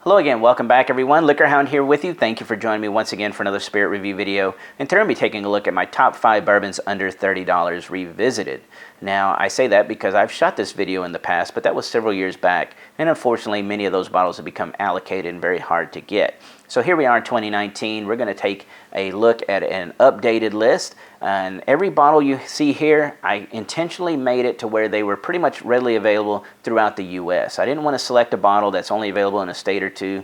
Hello again, welcome back everyone. LiquorHound here with you. Thank you for joining me once again for another spirit review video. And today I'll be taking a look at my top 5 bourbons under $30 revisited. Now I say that because I've shot this video in the past, but that was several years back. And unfortunately many of those bottles have become allocated and very hard to get. So here we are in 2019. We're going to take a look at an updated list. And every bottle you see here, I intentionally made it to where they were pretty much readily available throughout the U.S. I didn't want to select a bottle that's only available in a state or two.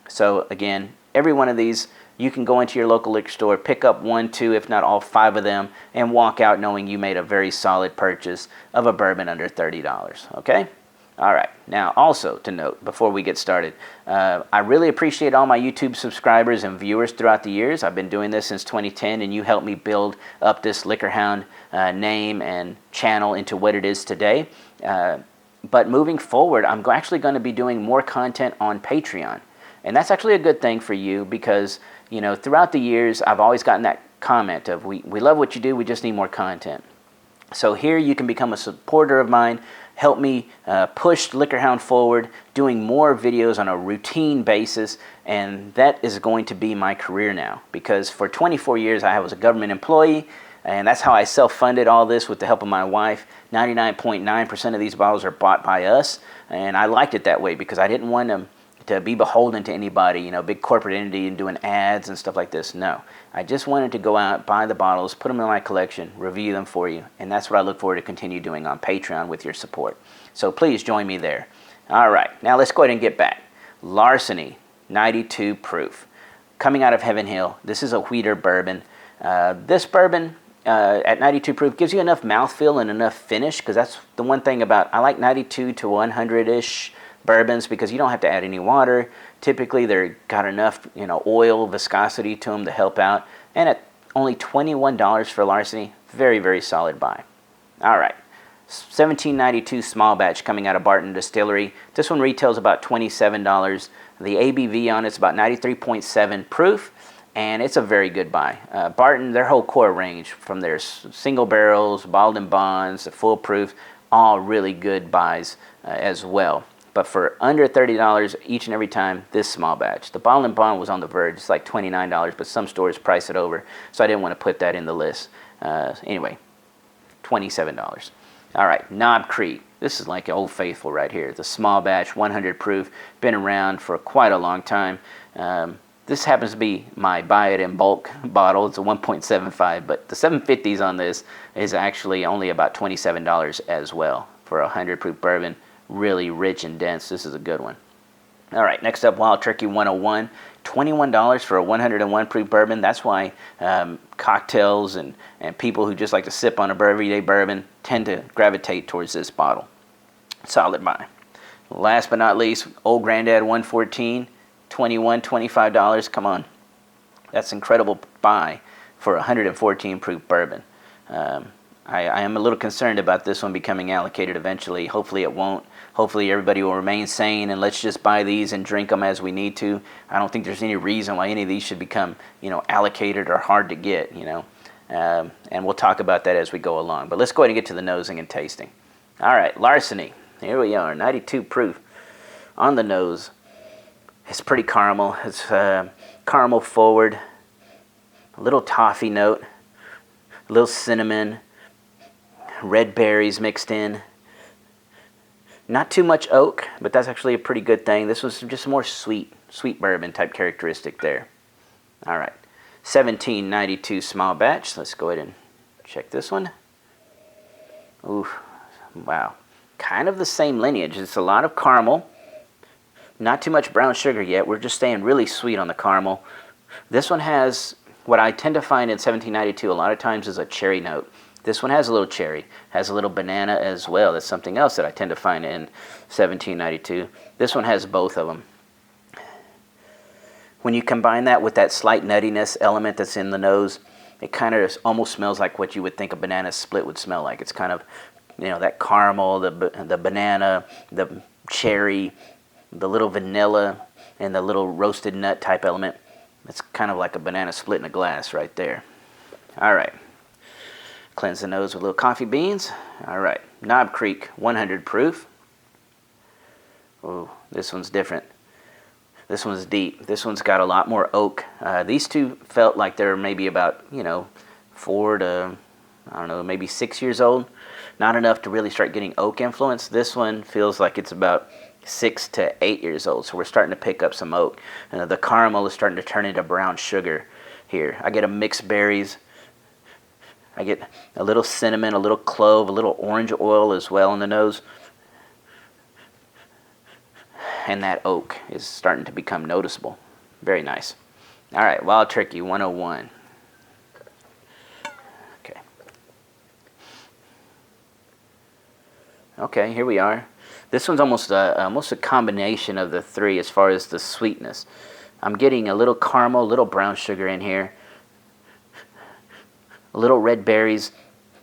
So again, every one of these, you can go into your local liquor store, pick up 1, 2, if not all 5 of them, and walk out knowing you made a very solid purchase of a bourbon under $30. Okay? All right, now also to note before we get started, I really appreciate all my YouTube subscribers and viewers throughout the years. I've been doing this since 2010 and you helped me build up this LiquorHound name and channel into what it is today. But moving forward, I'm actually going to be doing more content on Patreon. And that's actually a good thing for you because, you know, throughout the years, I've always gotten that comment of, we love what you do, we just need more content. So here you can become a supporter of mine, help me push LiquorHound forward, doing more videos on a routine basis, and that is going to be my career now. Because for 24 years I was a government employee, and that's how I self-funded all this with the help of my wife. 99.9% of these bottles are bought by us, and I liked it that way because I didn't want them to be beholden to anybody, you know, big corporate entity and doing ads and stuff like this. No, I just wanted to go out, buy the bottles, put them in my collection, review them for you, and that's what I look forward to continue doing on Patreon with your support. So please join me there. All right, now let's go ahead and get back. Larceny, 92 proof, coming out of Heaven Hill. This is a wheater bourbon. This bourbon at 92 proof gives you enough mouthfeel and enough finish, because that's the one thing about, I like 92 to 100-ish bourbons because you don't have to add any water. Typically they're got enough, you know, oil viscosity to them to help out, and at only $21 for Larceny, very, very solid buy. All right, 1792 small batch coming out of Barton Distillery. This one retails about $27. The ABV on it's about 93.7 proof, and it's a very good buy. Barton, their whole core range, from their single barrels, bottled in bonds, full proof, all really good buys as well. But for under $30 each and every time, this small batch. The bottle and bond was on the verge. It's like $29, but some stores price it over, so I didn't want to put that in the list. Anyway, $27. All right, Knob Creek. This is like Old Faithful right here. The small batch, 100 proof, been around for quite a long time. This happens to be my buy it in bulk bottle. It's a 1.75, but the 750s on this is actually only about $27 as well for a 100 proof bourbon. Really rich and dense. This is a good one. All right, next up, Wild Turkey 101, $21 for a 101 proof bourbon. That's why cocktails and people who just like to sip on a everyday bourbon tend to gravitate towards this bottle. Solid buy. Last but not least, Old Grandad 114, $25. Come on, that's incredible buy for a 114 proof bourbon. I am a little concerned about this one becoming allocated eventually. Hopefully it won't. Hopefully everybody will remain sane and let's just buy these and drink them as we need to. I don't think there's any reason why any of these should become, you know, allocated or hard to get, you know. And we'll talk about that as we go along. But let's go ahead and get to the nosing and tasting. All right, Larceny. Here we are, 92 proof on the nose. It's pretty caramel. It's caramel forward, a little toffee note, a little cinnamon, red berries mixed in. Not too much oak, but that's actually a pretty good thing. This was just more sweet bourbon type characteristic there. All right, 1792 small batch. Let's go ahead and check this one. Ooh, wow. Kind of the same lineage. It's a lot of caramel. Not too much brown sugar yet. We're just staying really sweet on the caramel. This one has what I tend to find in 1792 a lot of times is a cherry note. This one has a little cherry, has a little banana as well. That's something else that I tend to find in 1792. This one has both of them. When you combine that with that slight nuttiness element that's in the nose, it kind of almost smells like what you would think a banana split would smell like. It's kind of, you know, that caramel, the banana, the cherry, the little vanilla, and the little roasted nut type element. It's kind of like a banana split in a glass right there. All right. Cleanse the nose with a little coffee beans. All right, Knob Creek 100 proof. Oh, this one's different. This one's deep. This one's got a lot more oak. These two felt like they're maybe about, 4 to, I don't know, maybe 6 years old. Not enough to really start getting oak influence. This one feels like it's about 6 to 8 years old, so we're starting to pick up some oak. The caramel is starting to turn into brown sugar here. I get a mixed berries. I get a little cinnamon, a little clove, a little orange oil as well in the nose. And that oak is starting to become noticeable. Very nice. All right, Wild Turkey 101. Okay. Okay, here we are. This one's almost a combination of the three as far as the sweetness. I'm getting a little caramel, a little brown sugar in here, a little red berries,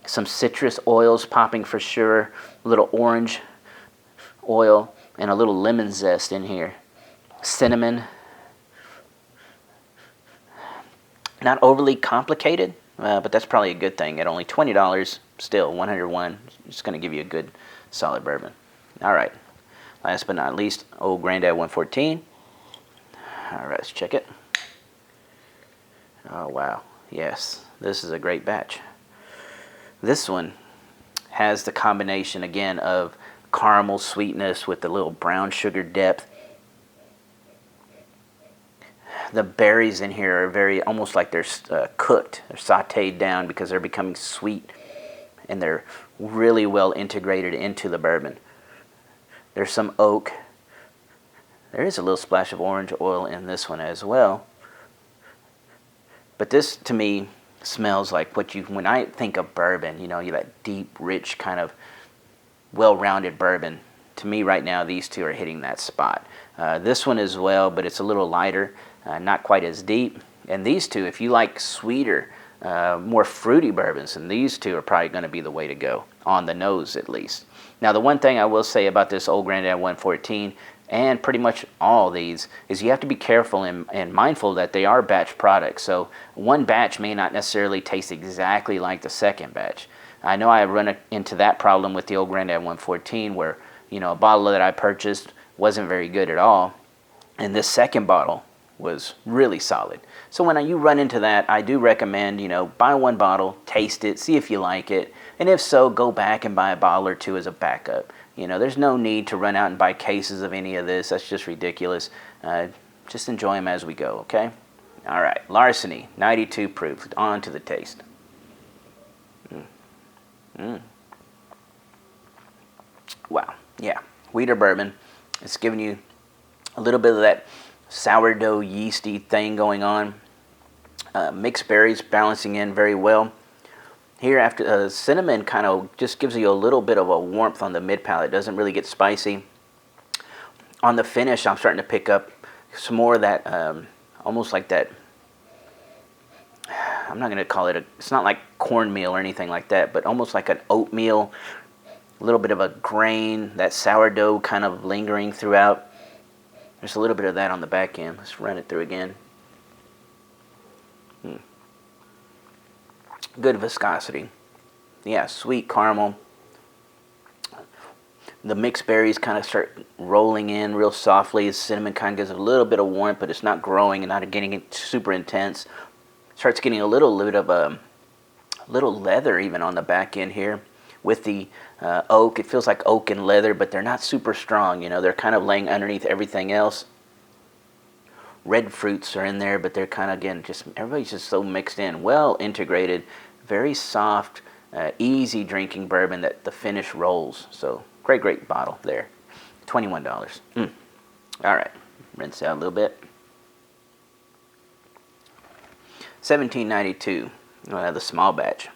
some citrus oils popping for sure, a little orange oil, and a little lemon zest in here. Cinnamon. Not overly complicated, but that's probably a good thing. At only $20, still 101, it's going to give you a good solid bourbon. All right, last but not least, Old Grandad 114. All right, let's check it. Oh, wow. Yes, this is a great batch. This one has the combination, again, of caramel sweetness with the little brown sugar depth. The berries in here are very, almost like they're cooked. They're sauteed down because they're becoming sweet, and they're really well integrated into the bourbon. There's some oak. There is a little splash of orange oil in this one as well. But this, to me, smells like when I think of bourbon, that deep, rich, kind of well-rounded bourbon. To me right now, these two are hitting that spot. This one as well, but it's a little lighter, not quite as deep. And these two, if you like sweeter, more fruity bourbons, and these two are probably going to be the way to go, on the nose at least. Now, the one thing I will say about this Old Grandad 114, and pretty much all these, is you have to be careful and mindful that they are batch products. So one batch may not necessarily taste exactly like the second batch. I know I run into that problem with the Old Grandad 114 where, a bottle that I purchased wasn't very good at all. And this second bottle was really solid. So when you run into that, I do recommend, buy one bottle, taste it, see if you like it. And if so, go back and buy a bottle or two as a backup. There's no need to run out and buy cases of any of this. That's just ridiculous. Just enjoy them as we go, okay? All right, Larceny, 92 proof. On to the taste. Wow, yeah, wheater bourbon. It's giving you a little bit of that sourdough yeasty thing going on. Mixed berries balancing in very well. Here, after cinnamon kind of just gives you a little bit of a warmth on the mid palate. It doesn't really get spicy. On the finish, I'm starting to pick up some more of that, almost like that. I'm not going to call it it's not like cornmeal or anything like that, but almost like an oatmeal, a little bit of a grain, that sourdough kind of lingering throughout. There's a little bit of that on the back end. Let's run it through again. Good viscosity. Yeah, sweet caramel. The mixed berries kind of start rolling in real softly. The cinnamon kind of gives a little bit of warmth, but it's not growing and not getting super intense. Starts getting a little bit of a little leather even on the back end here with the oak. It feels like oak and leather, but they're not super strong. They're kind of laying underneath everything else. Red fruits are in there, but they're kind of, again, everybody's just so mixed in, well integrated, very soft, easy drinking bourbon that the finish rolls. So great bottle there. $21. All right, rinse out a little bit. $17.92, the small batch.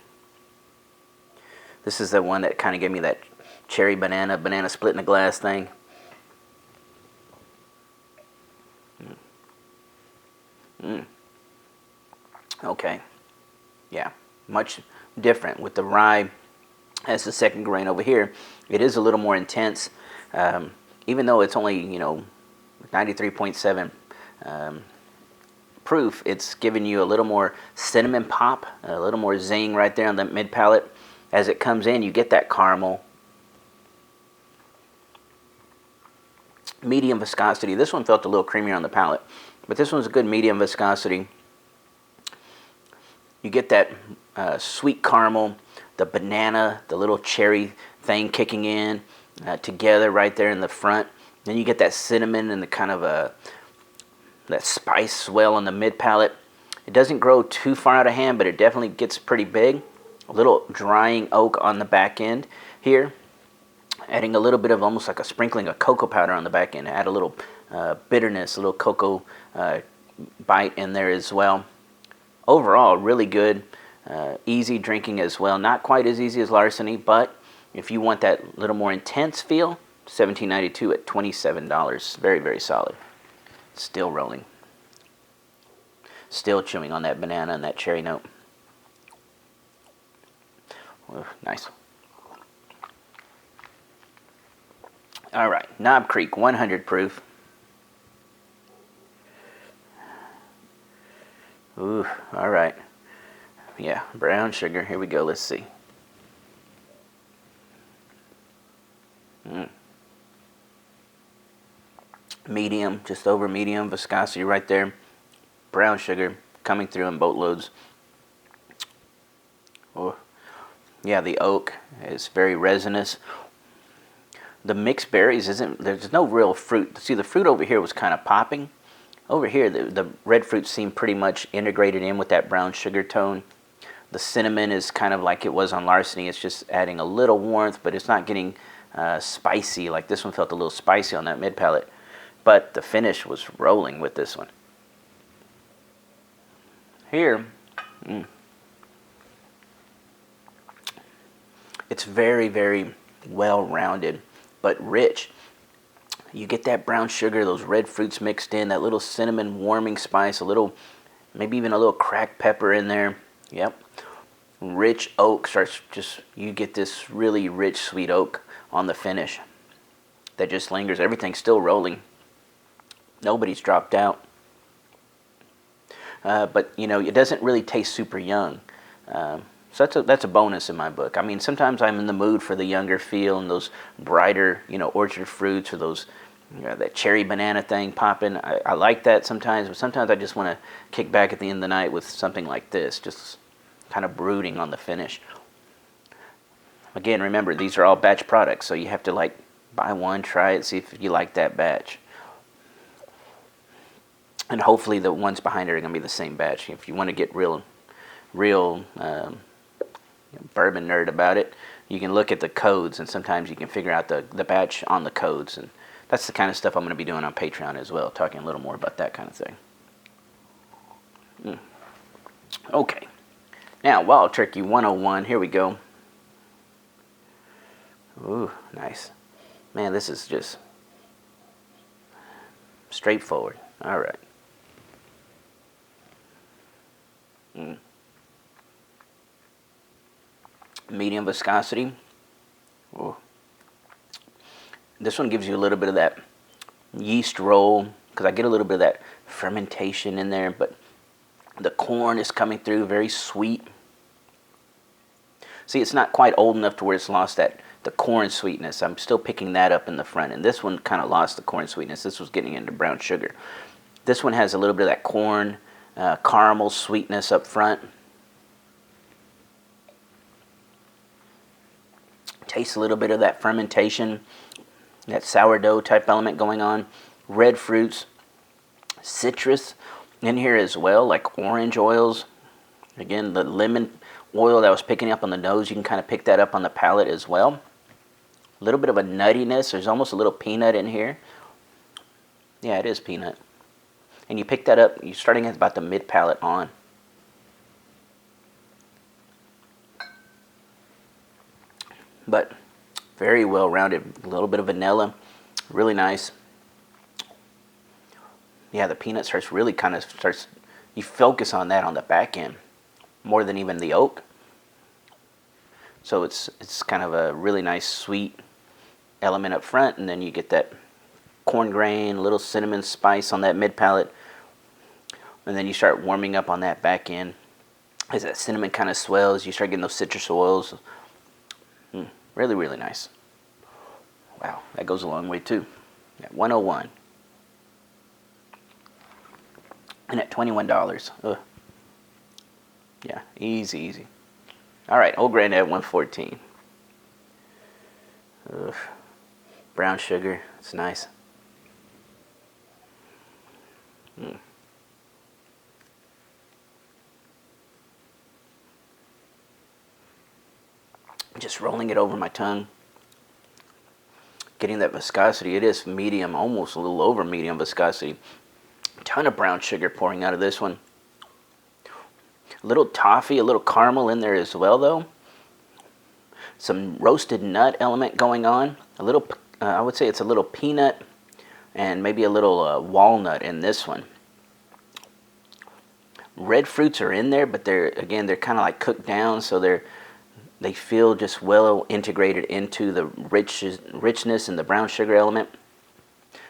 This is the one that kind of gave me that cherry banana split in a glass thing. Okay, yeah, much different with the rye as the second grain over here. It is a little more intense, even though it's only 93.7 proof. It's giving you a little more cinnamon pop, a little more zing right there on the mid palate. As it comes in, you get that caramel. medium viscosity. This one felt a little creamier on the palate, but this one's a good medium viscosity. You get that sweet caramel, the banana, the little cherry thing kicking in together right there in the front. Then you get that cinnamon and the kind of that spice swell on the mid palate. It doesn't grow too far out of hand, but it definitely gets pretty big. A little drying oak on the back end here. Adding a little bit of almost like a sprinkling of cocoa powder on the back end. Add a little bitterness, a little cocoa bite in there as well. Overall, really good, easy drinking as well. Not quite as easy as Larceny, but if you want that little more intense feel, $17.92 at $27. Very, very solid. Still rolling. Still chewing on that banana and that cherry note. Ooh, nice. All right, Knob Creek 100 proof. Ooh, all right. Yeah, brown sugar. Here we go. Let's see. Medium, just over medium viscosity right there. Brown sugar coming through in boatloads. Oh, yeah, the oak is very resinous. The mixed berries there's no real fruit. See, the fruit over here was kind of popping. Over here, the red fruit seemed pretty much integrated in with that brown sugar tone. The cinnamon is kind of like it was on Larceny. It's just adding a little warmth, but it's not getting spicy. Like this one felt a little spicy on that mid palate. But the finish was rolling with this one. Here, it's very, very well-rounded, but rich. You get that brown sugar, those red fruits mixed in, that little cinnamon warming spice, a little, maybe even a little cracked pepper in there. Yep. Rich oak starts you get this really rich sweet oak on the finish that just lingers. Everything's still rolling. Nobody's dropped out. But, you know, it doesn't really taste super young. So that's a bonus in my book. I mean, sometimes I'm in the mood for the younger feel and those brighter, you know, orchard fruits or those, you know, that cherry banana thing popping. I like that sometimes, but sometimes I just want to kick back at the end of the night with something like this, just kind of brooding on the finish. Again, remember, these are all batch products, so you have to, like, buy one, try it, see if you like that batch. And hopefully the ones behind it are going to be the same batch. If you want to get real bourbon nerd about it, you can look at the codes, and sometimes you can figure out the batch on the codes. And that's the kind of stuff I'm going to be doing on Patreon as well, talking a little more about that kind of thing. Okay. Now, Wild Turkey 101. Here we go. Ooh, nice. Man, this is just straightforward. All right. Medium viscosity. Ooh. This one gives you a little bit of that yeast roll, because I get a little bit of that fermentation in there, but the corn is coming through, very sweet. See, it's not quite old enough to where it's lost the corn sweetness. I'm still picking that up in the front, and this one kind of lost the corn sweetness. This was getting into brown sugar. This one has a little bit of that corn caramel sweetness up front. Taste a little bit of that fermentation, that sourdough type element going on. Red fruits, citrus in here as well, like orange oils. Again, the lemon oil that I was picking up on the nose, you can kind of pick that up on the palate as well. A little bit of a nuttiness. There's almost a little peanut in here. Yeah, it is peanut. And you pick that up, you're starting at about the mid palate on. But very well rounded. A little bit of vanilla. Really nice. Yeah, the peanut starts really kind of you focus on that on the back end more than even the oak. So it's kind of a really nice sweet element up front, and then you get that corn grain, a little cinnamon spice on that mid palate, and then you start warming up on that back end. As that cinnamon kind of swells, you start getting those citrus oils. Really, really nice. Wow, that goes a long way too. At 101. And at $21. Ugh. Yeah, easy, easy. All right, Old Granddad 114. Ugh. Brown sugar, it's nice. Just rolling it over my tongue. Getting that viscosity. It is medium, almost a little over medium viscosity. Ton of brown sugar pouring out of this one. A little toffee, a little caramel in there as well, though. Some roasted nut element going on. A little, I would say it's a little peanut and maybe a little walnut in this one. Red fruits are in there, but they're kind of like cooked down, so they feel just well integrated into the richness and the brown sugar element.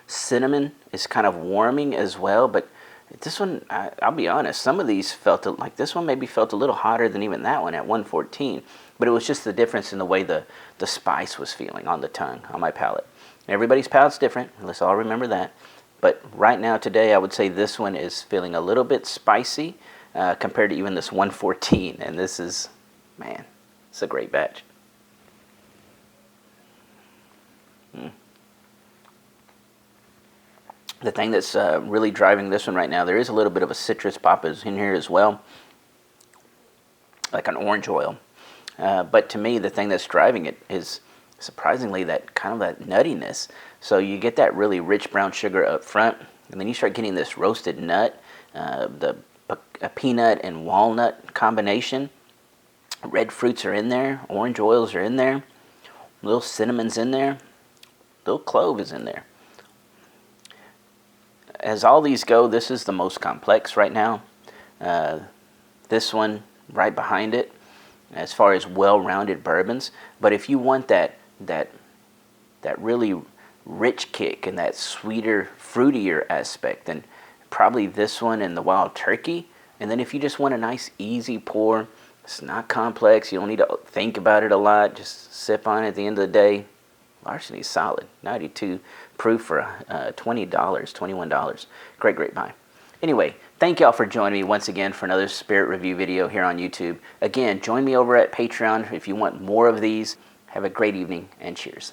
Cinnamon is kind of warming as well, but this one, I'll be honest, some of these felt like this one maybe felt a little hotter than even that one at 114, but it was just the difference in the way the spice was feeling on the tongue, on my palate. Everybody's palate's different, let's all remember that. But right now, today, I would say this one is feeling a little bit spicy compared to even this 114, and this is, man, it's a great batch. The thing that's really driving this one right now, there is a little bit of a citrus pop in here as well, like an orange oil. But to me, the thing that's driving it is surprisingly that kind of that nuttiness. So you get that really rich brown sugar up front, and then you start getting this roasted nut, the peanut and walnut combination. Red fruits are in there, orange oils are in there, little cinnamon's in there, little clove is in there. As all these go, this is the most complex right now. This one right behind it, as far as well-rounded bourbons. But if you want that really rich kick and that sweeter, fruitier aspect, then probably this one and the Wild Turkey. And then if you just want a nice, easy pour, it's not complex. You don't need to think about it a lot. Just sip on it at the end of the day. Larceny's solid. 92 proof for $20, $21. Great, great buy. Anyway, thank y'all for joining me once again for another Spirit Review video here on YouTube. Again, join me over at Patreon if you want more of these. Have a great evening and cheers.